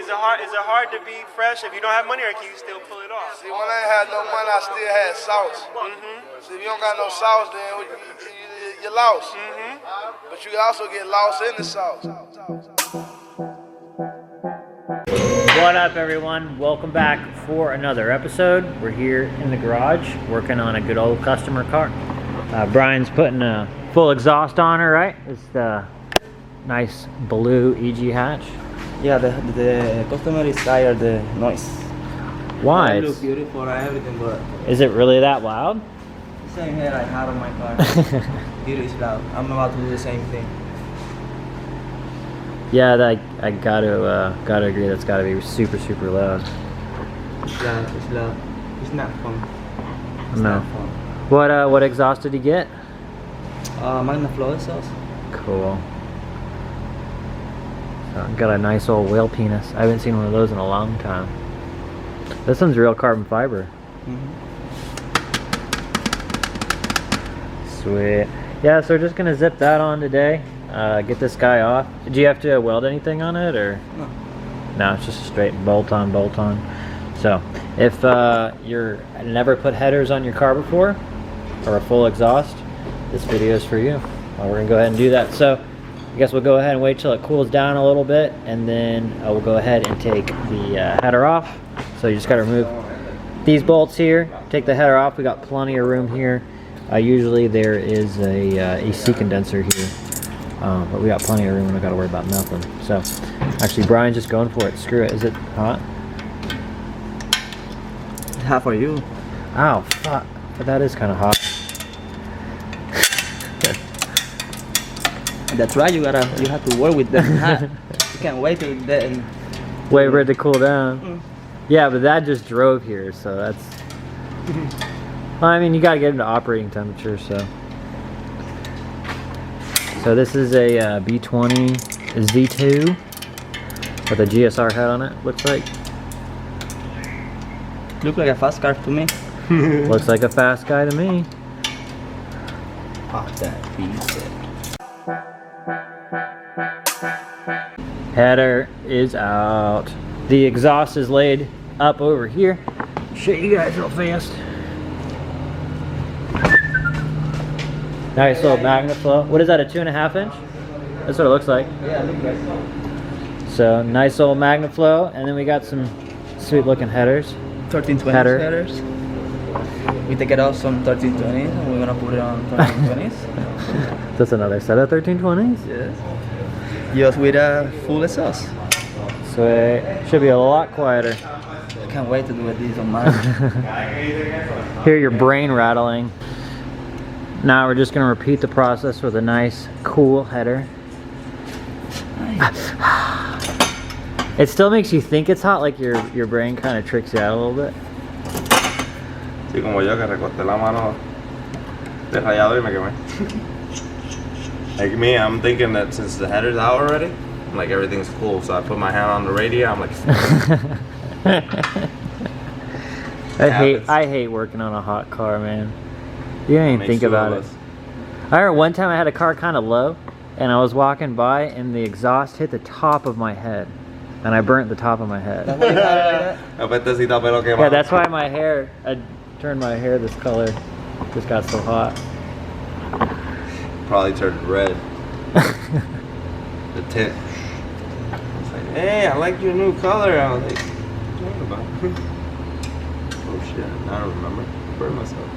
Is it hard to be fresh if you don't have money, or can you still pull it off? See, when I ain't had no money, I still had sauce. See, if you don't got no sauce, then you're lost. But you can also get lost in the sauce. What up, everyone? Welcome back for another episode. We're here in the garage working on a good old customer car. Brian's putting a full exhaust on her, right? It's the nice blue EG hatch. Yeah, the customer is tired of the noise. Why? It looks beautiful and everything, but is it really that loud? same here I have on my car. It is loud. I'm about to do the same thing. Yeah, I gotta agree. That's gotta be super loud. It's loud. It's loud. It's not fun. It's no. not fun. What exhaust did you get? Magna Flow exhaust. Cool. Got a nice old whale penis. I haven't seen one of those in a long time. This one's real carbon fiber. Sweet. Yeah, so we're just gonna zip that on today. Get this guy off. Did you have to weld anything on it, or? No. No, it's just a straight bolt on. So, if you're never put headers on your car before, or a full exhaust, this video is for you. We're gonna go ahead and do that. So, I guess we'll go ahead and wait till it cools down a little bit, and then we'll go ahead and take the header off. So you just gotta remove these bolts here, take the header off. We got plenty of room here. Usually there is a AC condenser here, but we got plenty of room and I gotta worry about nothing. So actually Brian's just going for it. Screw it. Is it hot? Half for you. Ow, fuck. But that is kind of hot. That's right. You have to work with the hat. You can't wait till then. Wait for it to cool down. Yeah, but that just drove here, so that's. Well, I mean, you gotta get into operating temperature, so. So this is a B20 Z2 with a GSR head on it. Looks like. Look like a fast car to me. Looks like a fast guy to me. Pop that piece. Header is out. The exhaust is laid up over here. Show you guys real fast. Nice little Magna Flow. What is that, a 2.5 inch? That's what it looks like. Yeah, look like so nice old Magna Flow, and then we got some sweet looking headers. 1320 headers. We take it off some 1320s and we're gonna put it on 1320s. That's another set of 1320s? Yes. Just with a full exhaust. Sweet. Should be a lot quieter. I can't wait to do this on mine. Hear your brain rattling. Now we're just gonna repeat the process with a nice, cool header. Nice. It still makes you think it's hot, like your brain kind of tricks you out a little bit. Sí, como yo que recorté la mano de rayado y me quemé. Like me, I'm thinking that since the header's out already, I'm like everything's cool. So I put my hand on the radio. I'm like, I hate working on a hot car, man. You didn't even think about it. I remember one time I had a car kind of low, and I was walking by, and the exhaust hit the top of my head, and I burnt the top of my head. Yeah, that's why my hair. I turned my hair this color. Just got so hot. Probably turned red. The tint. It's like, hey, I like your new color. I was like, what are you talking about? Oh shit, I don't remember. I burned myself.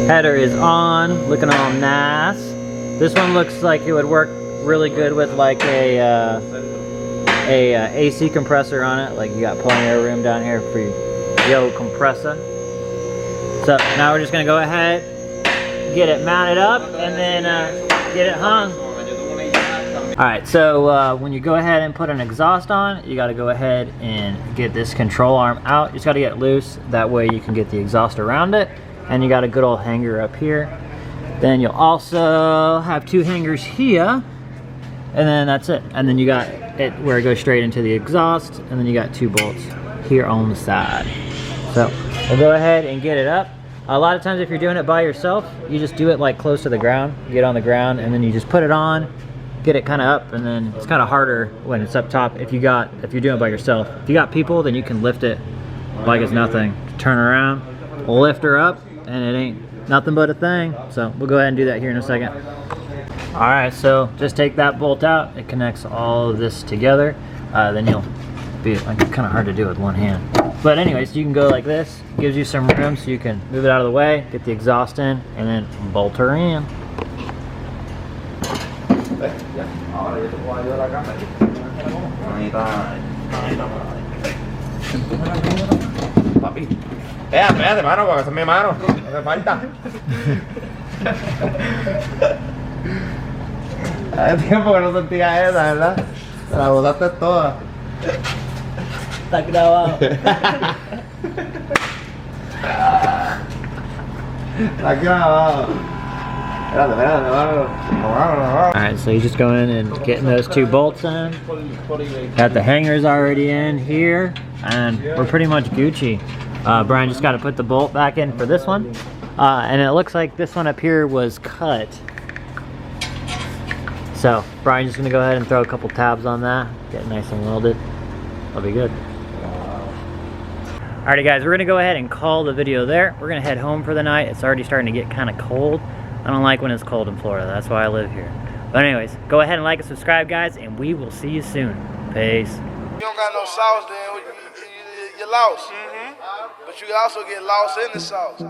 Header is on, looking all nice. This one looks like it would work really good with like a AC compressor on it. Like you got plenty of room down here for your compressor. So now we're just gonna go ahead, get it mounted up, and then get it hung. Alright, so when you go ahead and put an exhaust on, you gotta go ahead and get this control arm out. You just gotta get it loose, that way you can get the exhaust around it. And you got a good old hanger up here. Then you'll also have 2 hangers here, and then that's it. And then you got it where it goes straight into the exhaust, and then you got 2 bolts here on the side. So we'll go ahead and get it up. A lot of times if you're doing it by yourself, you just do it like close to the ground. You get on the ground and then you just put it on, get it kind of up, and then it's kind of harder when it's up top if you're doing it by yourself. If you got people, then you can lift it like it's nothing. Turn around, lift her up, and it ain't nothing but a thing. So we'll go ahead and do that here in a second. All right, so just take that bolt out. It connects all of this together. Then you'll be like, kind of hard to do with one hand. But anyways, you can go like this. Gives you some room so you can move it out of the way, get the exhaust in, and then bolt her in. Papi. Espérate, mano, porque esa es mi mano. No hace falta. Hace tiempo que no sentía esa, ¿verdad? Te la botaste toda. Está grabado. Está grabado. Espérate, mano. Alright, so you just go in and getting those two bolts in. Got the hangers already in here, and we're pretty much Gucci. Bryan just got to put the bolt back in for this one. And it looks like this one up here was cut. So Bryan's just going to go ahead and throw a couple tabs on that, get it nice and welded. That'll be good. Alrighty guys, we're going to go ahead and call the video there. We're going to head home for the night. It's already starting to get kind of cold. I don't like when it's cold in Florida. That's why I live here. But anyways, go ahead and like and subscribe, guys, and we will see you soon. Peace. You don't got no sauce, then you're lost. But you can also get lost in the sauce.